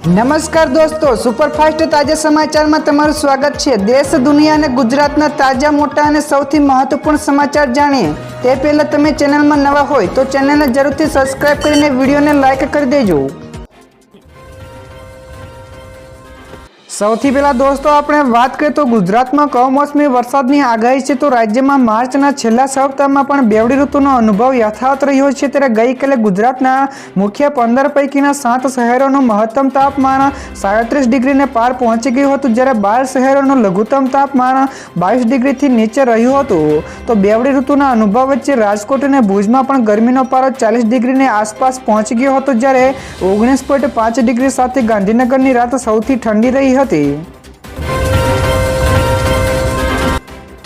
નમસ્કાર દોસ્તો, સુપરફાસ્ટ તાજા સમાચારમાં તમારું સ્વાગત છે। દેશ, દુનિયા અને ગુજરાતના તાજા, મોટા અને સૌથી મહત્વપૂર્ણ સમાચાર જાણીએ તે પહેલા તમે ચેનલમાં નવા હોય તો ચેનલને જરૂરથી સબસ્ક્રાઇબ કરીને વિડીયોને લાઇક કરી દેજો। સૌથી પહેલા દોસ્તો આપણે વાત કરીએ તો ગુજરાતમાં કમોસમી વરસાદની આગાહી છે। તો રાજ્યમાં માર્ચના છેલ્લા સપ્તાહમાં પણ બેવડી ઋતુનો અનુભવ યથાવત રહ્યો છે। ત્યારે ગઈકાલે ગુજરાતના મુખ્ય 15 પૈકીના 7 શહેરોનું મહત્તમ તાપમાન 37 ડિગ્રીને પાર પહોંચી ગયું હતું, જ્યારે 12 શહેરોનું લઘુત્તમ તાપમાન 22 ડિગ્રીથી નીચે રહ્યું હતું। તો બેવડી ઋતુના અનુભવ વચ્ચે રાજકોટ અને ભુજમાં પણ ગરમીનો પારો 40 ડિગ્રીની આસપાસ પહોંચી ગયો હતો, જ્યારે 19.5 ડિગ્રી સાથે ગાંધીનગરની રાત સૌથી ઠંડી રહી હતી।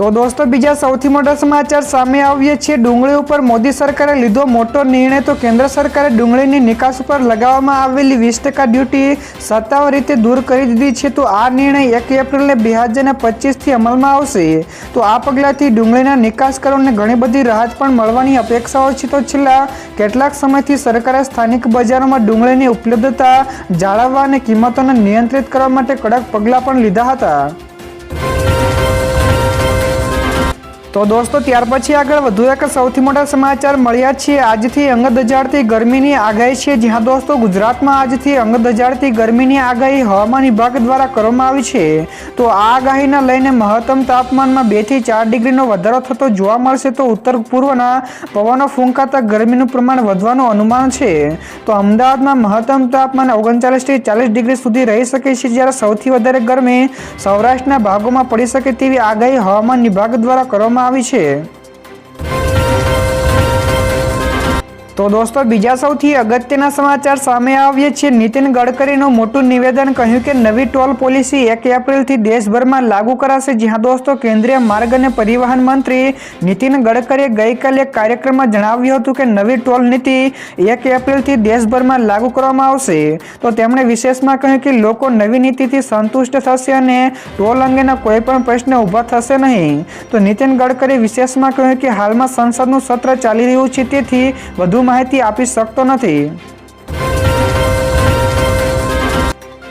તો દોસ્તો બીજા સૌથી મોટા સમાચાર સામે આવ્યા છે। ડુંગળી ઉપર મોદી સરકારે લીધો મોટો નિર્ણય। તો કેન્દ્ર સરકારે ડુંગળીની નિકાસ ઉપર લગાવવામાં આવેલી 20% ડ્યુટી સત્તાવાર રીતે દૂર કરી દીધી છે। તો આ નિર્ણય 1 એપ્રિલ 2025થી અમલમાં આવશે। તો આ પગલાંથી ડુંગળીના નિકાસકારોને ઘણી બધી રાહત પણ મળવાની અપેક્ષાઓ છે। તો છેલ્લા કેટલાક સમયથી સરકારે સ્થાનિક બજારોમાં ડુંગળીની ઉપલબ્ધતા જાળવવા અને કિંમતોને નિયંત્રિત કરવા માટે કડક પગલાં પણ લીધા હતા। તો દોસ્તો ત્યાર પછી આગળ વધુ એક સૌથી મોટા સમાચાર મળ્યા છે। આજથી અંગ દજાડતી ગરમીની આગાહી છે। જ્યાં દોસ્તો ગુજરાતમાં આજથી અંગ દજાડતી ગરમીની આગાહી હવામાન વિભાગ દ્વારા કરવામાં આવી છે। તો આ આગાહીને લઈને મહત્તમ તાપમાનમાં 2 થી 4 ડિગ્રીનો વધારો થતો જોવા મળશે। તો ઉત્તર પૂર્વના પવનો ફૂંકાતા ગરમીનું પ્રમાણ વધવાનું અનુમાન છે। તો અમદાવાદમાં મહત્તમ તાપમાન 39 થી 40 ડિગ્રી સુધી રહી શકે છે, જ્યારે સૌથી વધારે ગરમી સૌરાષ્ટ્રના ભાગોમાં પડી શકે તેવી આગાહી હવામાન વિભાગ દ્વારા કરવામાં આવી છે। તો દોસ્તો બીજા સૌથી અગત્યના સમાચાર સામે આવ્યા છે। નીતિન ગડકરીનું મોટું નિવેદન, કહ્યું કે નવી ટોલ પોલિસી 1 એપ્રિલથી દેશભરમાં લાગુ કરાશે। જ્યાં દોસ્તો કેન્દ્રીય માર્ગ અને પરિવહન મંત્રી નીતિન ગડકરીએ ગઈકાલે એક કાર્યક્રમમાં જણાવ્યું હતું કે નવી ટોલ નીતિ 1 એપ્રિલથી દેશભરમાં લાગુ કરવામાં આવશે। તો તેમણે વિશેષમાં કહ્યું કે લોકો નવી નીતિથી સંતુષ્ટ થશે અને ટોલ અંગેના કોઈ પણ પ્રશ્ન ઊભા થશે નહીં। તો નીતિન ગડકરીએ વિશેષમાં કહ્યું કે હાલમાં સંસદનું સત્ર ચાલી રહ્યું છે, તેથી વધુ માહિતી આપી શકતો નથી।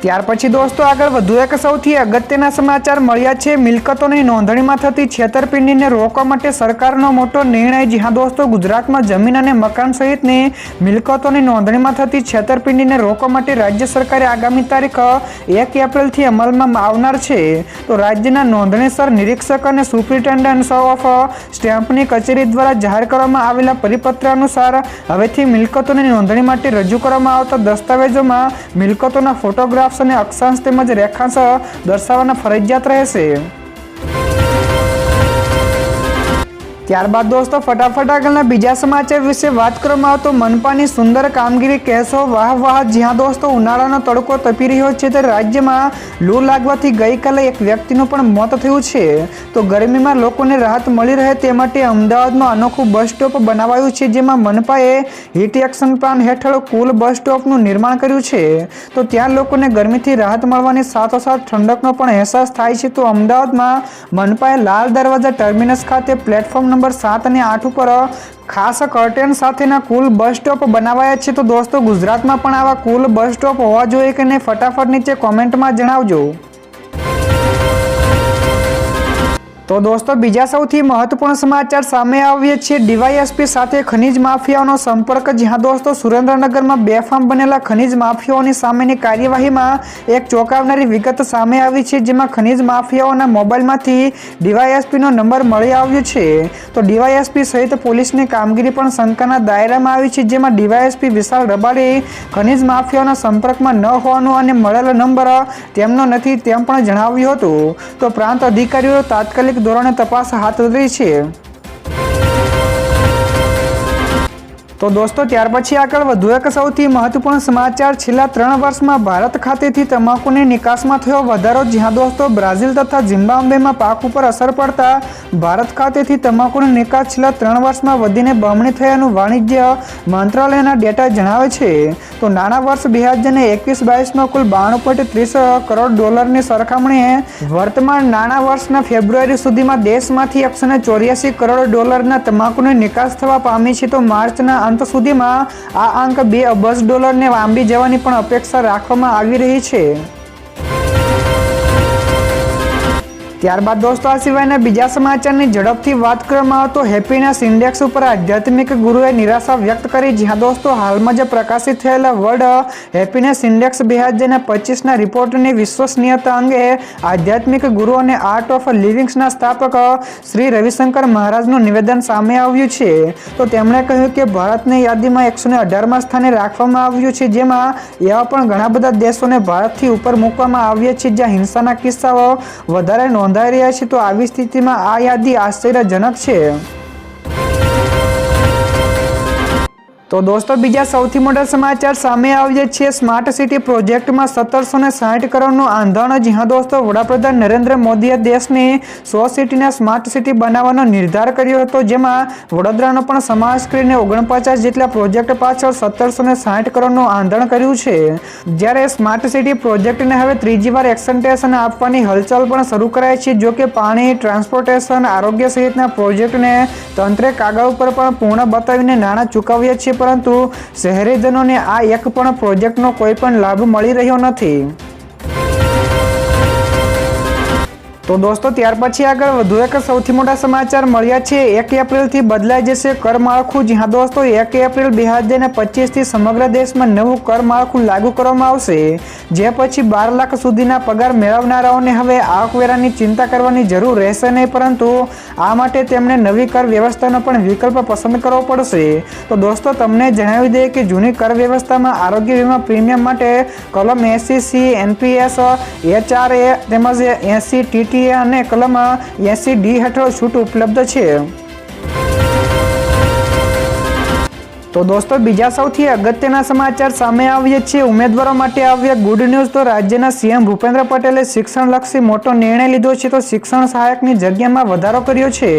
ત્યાર પછી દોસ્તો આગળ વધુ એક સૌથી અગત્યના સમાચાર મળ્યા છે। મિલકતોની નોંધણીમાં થતી છેતરપિંડીને રોકવા માટે સરકારનો મોટો નિર્ણય। જ્યાં દોસ્તો ગુજરાતમાં જમીન અને મકાન સહિતની મિલકતોની નોંધણીમાં થતી છેતરપિંડીને રોકવા માટે રાજ્ય સરકારે આગામી તારીખ 1 એપ્રિલથી અમલમાં આવનાર છે। તો રાજ્યના નોંધણીસર નિરીક્ષક અને સુપ્રિન્ટેન્ડન્ટ ઓફ સ્ટેમ્પની કચેરી દ્વારા જાહેર કરવામાં આવેલા પરિપત્ર અનુસાર હવેથી મિલકતોની નોંધણી માટે રજૂ કરવામાં આવતા દસ્તાવેજોમાં મિલકતોના ફોટોગ્રાફ અને અક્ષાંશ તેમજ રેખાંશ દર્શાવવાના ફરજિયાત રહેશે। ત્યારબાદ દોસ્તો ફટાફટ આગળના બીજા સમાચાર વિશે વાત કરવામાં આવે તો મનપાની સુંદર કામગીરી કહેશો વાહ વાહ। જ્યાં દોસ્તો ઉનાળાનો તડકો તપી રહ્યો છે, ત્યારે રાજ્યમાં લૂ લાગવાથી ગઈકાલે એક વ્યક્તિનું પણ મોત થયું છે। તો ગરમીમાં લોકોને રાહત મળી રહે તે માટે અમદાવાદમાં અનોખું બસ સ્ટોપ બનાવાયું છે, જેમાં મનપાએ હીટ એક્શન પ્લાન હેઠળ કુલ બસ સ્ટોપનું નિર્માણ કર્યું છે। તો ત્યાં લોકોને ગરમીથી રાહત મળવાની સાથોસાથ ઠંડકનો પણ અહેસાસ થાય છે। તો અમદાવાદમાં મનપાએ લાલ દરવાજા ટર્મિનસ ખાતે પ્લેટફોર્મ નંબર 7 અને 8 ઉપર ખાસ કર્ટેન સાથેના કુલ બસ સ્ટોપ બનાવાયા છે। તો દોસ્તો ગુજરાતમાં પણ આવા કુલ બસ સ્ટોપ હોવા જોઈએ કે નહીં, ફટાફટ નીચે કોમેન્ટમાં જણાવજો। તો દોસ્તો બીજા સૌથી મહત્વપૂર્ણ સમાચાર સામે આવ્યા છે। ડીવાયએસપી સાથે ખનીજ માફિયાઓનો સંપર્ક। જ્યાં દોસ્તો સુરેન્દ્રનગરમાં બેફામ બનેલા ખનીજ માફિયાઓની સામેની કાર્યવાહીમાં એક ચોંકાવનારી વિગત સામે આવી છે, જેમાં ખનીજ માફિયાઓના મોબાઈલમાંથી ડીવાયએસપીનો નંબર મળી આવ્યો છે। તો ડીવાયએસપી સહિત પોલીસની કામગીરી પણ શંકાના દાયરામાં આવી છે, જેમાં ડીવાયએસપી વિશાલ રબારી ખનીજ માફિયાઓના સંપર્કમાં ન હોવાનું અને મળેલો નંબર તેમનો નથી તેમ પણ જણાવ્યું હતું। તો પ્રાંત અધિકારીઓ તાત્કાલિક ધોરણે તપાસ હાથ ધરી છે। તો દોસ્તો ત્યાર પછી આગળ વધુ એક સૌથી મહત્વપૂર્ણ સમાચાર। છેલ્લા 3 વર્ષમાં ભારત ખાતેથી તમાકુની નિકાસમાં થયો વધારો। જ્યાં દોસ્તો બ્રાઝિલ તથા ઝિમ્બાબ્વેમાં પાક ઉપર અસર પડતા ભારત ખાતેથી તમાકુની નિકાસ છેલ્લા 3 વર્ષમાં વધીને બમણી થયાનું વાણિજ્ય મંત્રાલયના ડેટા જણાવે છે। તો નાણાં વર્ષ 2021-22માં કુલ 92.30 કરોડ ડોલરની સરખામણીએ વર્તમાન નાણાં વર્ષના ફેબ્રુઆરી સુધીમાં દેશમાંથી 184 કરોડ ડોલરના તમાકુની નિકાસ થવા પામી છે। તો માર્ચના અંત સુધીમાં આ આંક $2 અબજને આંબી જવાની પણ અપેક્ષા રાખવામાં આવી રહી છે। ત્યારબાદ દોસ્તો આ સિવાયના બીજા સમાચારની ઝડપથી વાત કરવામાં આવે તો હેપીનેસ ઇન્ડેક્સ ઉપર આધ્યાત્મિક ગુરુએ નિરાશા વ્યક્ત કરી। જ્યાં દોસ્તો હાલમાં જે પ્રકાશિત થયેલા વર્લ્ડ હેપીનેસ ઇન્ડેક્સ 2025ના રિપોર્ટની વિશ્વસનીયતા અંગે આધ્યાત્મિક ગુરુ અને આર્ટ ઓફ લિવિંગ્સના સ્થાપક શ્રી રવિશંકર મહારાજનું નિવેદન સામે આવ્યું છે। તો તેમણે કહ્યું કે ભારતને યાદીમાં 118મા સ્થાને રાખવામાં આવ્યું છે, જેમાં એવા પણ ઘણા બધા દેશોને ભારતથી ઉપર મૂકવામાં આવ્યા છે જ્યાં હિંસાના કિસ્સાઓ વધારે નોંધાઈ રહ્યા છે। તો આવી સ્થિતિમાં આ યાદી આશ્ચર્યજનક છે। તો દોસ્તો બીજા સૌથી મોટા સમાચાર સામે આવ્યા છે। સ્માર્ટ સિટી પ્રોજેક્ટમાં 1760 કરોડનું આંધણ। જ્યાં દોસ્તો વડાપ્રધાન નરેન્દ્ર મોદીએ દેશની 100 સિટીને સ્માર્ટ સિટી બનાવવાનો નિર્ધાર કર્યો હતો, જેમાં વડોદરાનો પણ સમાવેશ કરીને 49 જેટલા પ્રોજેક્ટ પાછળ 1760 કરોડનું આંધણ કર્યું છે। જ્યારે સ્માર્ટ સિટી પ્રોજેક્ટને હવે ત્રીજી વાર એક્સટેન્શન આપવાની હલચલ પણ શરૂ કરાઈ છે। જો કે પાણી, ટ્રાન્સપોર્ટેશન, આરોગ્ય સહિતના પ્રોજેક્ટને તંત્રે કાગળ ઉપર પણ પૂર્ણ બતાવીને નાણાં ચૂકવ્યા છે, પરંતુ શહેરીજનોને આ એક પણ પ્રોજેક્ટનો કોઈ પણ લાભ મળી રહ્યો નથી। તો દોસ્તો ત્યાર પછી આગળ વધુ એક સૌથી મોટા સમાચાર મળ્યા છે। 1 એપ્રિલથી બદલાઈ જશે કર માળખું। જ્યાં દોસ્તો 1 એપ્રિલ 2025થી સમગ્ર દેશમાં નવું કર માળખું લાગુ કરવામાં આવશે, જે પછી 12 લાખ સુધીના પગાર મેળવનારાઓને હવે આવકવેરાની ચિંતા કરવાની જરૂર રહેશે નહીં, પરંતુ આ માટે તેમણે નવી કર વ્યવસ્થાનો પણ વિકલ્પ પસંદ કરવો પડશે। તો દોસ્તો તમને જણાવી દઈએ કે જૂની કર વ્યવસ્થામાં આરોગ્ય વીમા પ્રીમિયમ માટે કલમ 80C NPS HRA તેમજ 80 TT અને કલમ 80D હેઠળ છૂટ ઉપલબ્ધ છે। તો દોસ્તો બીજા સૌથી અગત્યના સમાચાર સામે આવ્યા છે। ઉમેદવારો માટે આવ્યા ગુડ ન્યૂઝ। તો રાજ્યના સીએમ ભૂપેન્દ્ર પટેલે શિક્ષણલક્ષી મોટો નિર્ણય લીધો છે। તો શિક્ષણ સહાયકની જગ્યામાં વધારો કર્યો છે।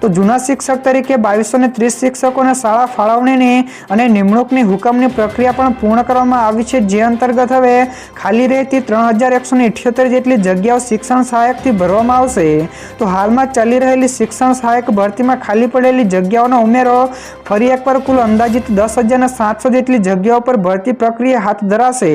તો જૂના શિક્ષક તરીકે 2230 શિક્ષકોને શાળા ફાળવણીની અને નિમણૂકની હુકમની પ્રક્રિયા પણ પૂર્ણ કરવામાં આવી છે, જે અંતર્ગત હવે ખાલી રહેતી 3178 જેટલી જગ્યાઓ શિક્ષણ સહાયકથી ભરવામાં આવશે। તો હાલમાં ચાલી રહેલી શિક્ષણ સહાયક ભરતીમાં ખાલી પડેલી જગ્યાઓનો ઉમેરો ફરી એકવાર કુલ અંદાજિત 10,700 જેટલી જગ્યાઓ પર ભરતી પ્રક્રિયા હાથ ધરાશે।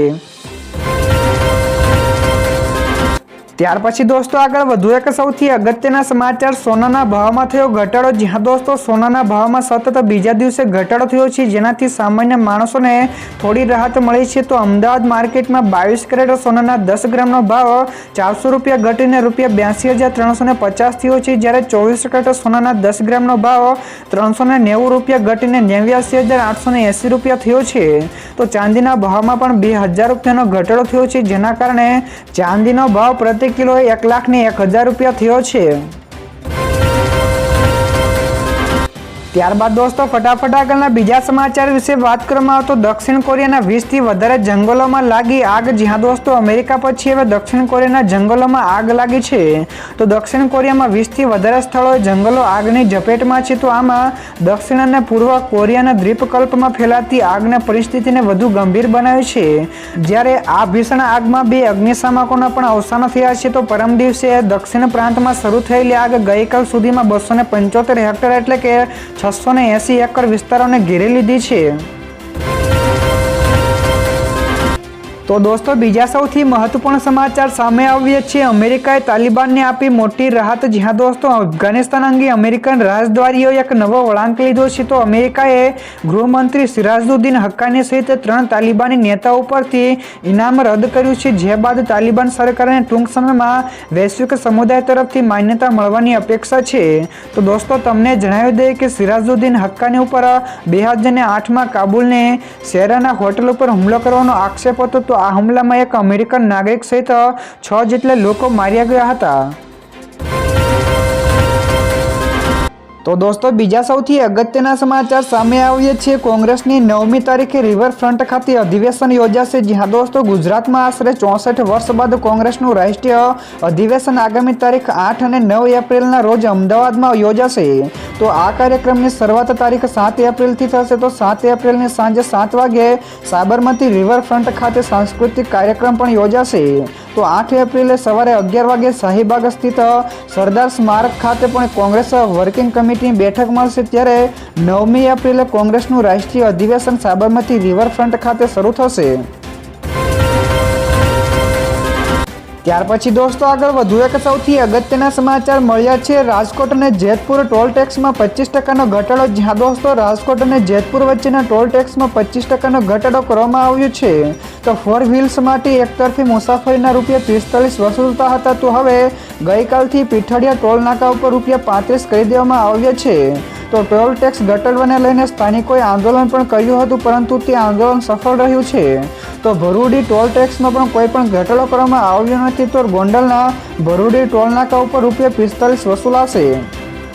ત્યાર પછી દોસ્તો આગળ વધુ એક સૌથી અગત્યના સમાચાર સોનાના ભાવમાં થયો ઘટાડો। જ્યાં દોસ્તો સોનાના ભાવમાં સતત બીજા દિવસે ઘટાડો થયો છે, જેનાથી સામાન્ય માણસોને થોડી રાહત મળી છે। તો અમદાવાદ માર્કેટમાં 22 કેરેટ સોનાના 10 ગ્રામનો ભાવ ₹400 ઘટીને ₹82,350 થયો છે, જ્યારે 24 કેરેટ સોનાના 10 ગ્રામનો ભાવ ₹390 ઘટીને ₹89,880 થયો છે। તો ચાંદીના ભાવમાં પણ ₹2,000નો ઘટાડો થયો છે, જેના કારણે ચાંદીનો ભાવ પ્રતિ કિલો ₹1,01,000 થયો છે। ત્યારબાદ દોસ્તો ફટાફટ આગળના બીજા સમાચાર વિશે વાત કરવામાં આવે તો દક્ષિણ કોરિયાના 20થી વધારે જંગલોમાં લાગી આગ। જ્યાં દોસ્તો અમેરિકા પછી હવે દક્ષિણ કોરિયાના જંગલોમાં આગ લાગી છે। તો દક્ષિણ કોરિયામાં 20થી વધારે સ્થળોએ જંગલો આગની ઝપેટમાં છે। તો આમાં દક્ષિણ અને પૂર્વ કોરિયાના દ્વીપકલ્પમાં ફેલાતી આગને પરિસ્થિતિને વધુ ગંભીર બનાવી છે, જ્યારે આ ભીષણ આગમાં 2 અગ્નિશામકોના પણ અવસાન થયા છે। તો પરમ દિવસે દક્ષિણ પ્રાંતમાં શરૂ થયેલી આગ ગઈકાલ સુધીમાં 275 હેક્ટર એટલે કે 680 એકર વિસ્તારોને ઘેરી લીધી છે। તો દોસ્તો બીજા સૌથી મહત્વપૂર્ણ સમાચાર સામે આવ્યા છે। અમેરિકાએ તાલિબાનને આપી મોટી રાહત। જ્યાં દોસ્તો અફઘાનિસ્તાન અંગે અમેરિકન રાજદ્વારીઓએ એક નવો વળાંક લીધો છે। તો અમેરિકાએ ગૃહમંત્રી સિરાજુદ્દીન હક્કાની સહિત 3 તાલિબાની નેતાઓ ઉપરથી ઇનામ રદ કર્યું છે, જે બાદ તાલિબાન સરકારને ટૂંક સમયમાં વૈશ્વિક સમુદાય તરફથી માન્યતા મળવાની અપેક્ષા છે। તો દોસ્તો તમને જણાવી દઈએ કે સિરાજુદ્દીન હક્કાની ઉપર 2008માં કાબુલની શેરાના હોટલ ઉપર હુમલો કરવાનો આક્ષેપ હતો। તો આ હુમલામાં એક અમેરિકન નાગરિક સહિત 6 જેટલા લોકો માર્યા ગયા હતા। તો દોસ્તો બીજા સૌથી અગત્યના સમાચાર સામે આવ્યા છે। કોંગ્રેસની 9મી તારીખે રિવરફ્રન્ટ ખાતે અધિવેશન યોજાશે। જ્યાં દોસ્તો ગુજરાતમાં આશરે 64 વર્ષ બાદ કોંગ્રેસનું રાષ્ટ્રીય અધિવેશન આગામી તારીખ 8 અને 9 એપ્રિલના રોજ અમદાવાદમાં યોજાશે। તો આ કાર્યક્રમની શરૂઆત તારીખ 7 એપ્રિલથી થશે। તો 7 એપ્રિલની સાંજે 7 વાગે સાબરમતી રિવરફ્રન્ટ ખાતે સાંસ્કૃતિક કાર્યક્રમ પણ યોજાશે। તો 8 એપ્રિલે સવારે 11 વાગે શાહીબાગ સ્થિત સરદાર સ્મારક ખાતે પણ કોંગ્રેસ વર્કિંગ કમિટીની બેઠક મળશે, ત્યારે 9મી એપ્રિલે કોંગ્રેસનું રાષ્ટ્રીય અધિવેશન સાબરમતી રિવરફ્રન્ટ ખાતે શરૂ થશે। ત્યાર પછી દોસ્તો આગળ વધુ એક સૌથી અગત્યના સમાચાર મળ્યા છે। રાજકોટ અને જેતપુર ટોલ ટેક્સમાં 25% ઘટાડો। જ્યાં દોસ્તો રાજકોટ અને જેતપુર વચ્ચેના ટોલ ટેક્સમાં 25% ઘટાડો કરવામાં આવ્યો છે। તો 4 વ્હીલ્સ માટે એકતરફી મુસાફરીના ₹45 વસૂલતા હતા, તો હવે ગઈકાલથી પીઠડિયા ટોલ નાકા ઉપર ₹35 કરી દેવામાં આવ્યા છે। તો ટોલ ટેક્સ ઘટાડવાને લઈને સ્થાનિકોએ આંદોલન પણ કર્યું હતું, પરંતુ તે આંદોલન સફળ રહ્યું છે। તો ભરૂડી ટોલ ટેક્સમાં પણ કોઈ પણ ઘટાડો કરવામાં આવ્યો નથી, તો ગોંડલના ભરૂડી ટોલ નાકા ઉપર ₹45 વસૂલાશે।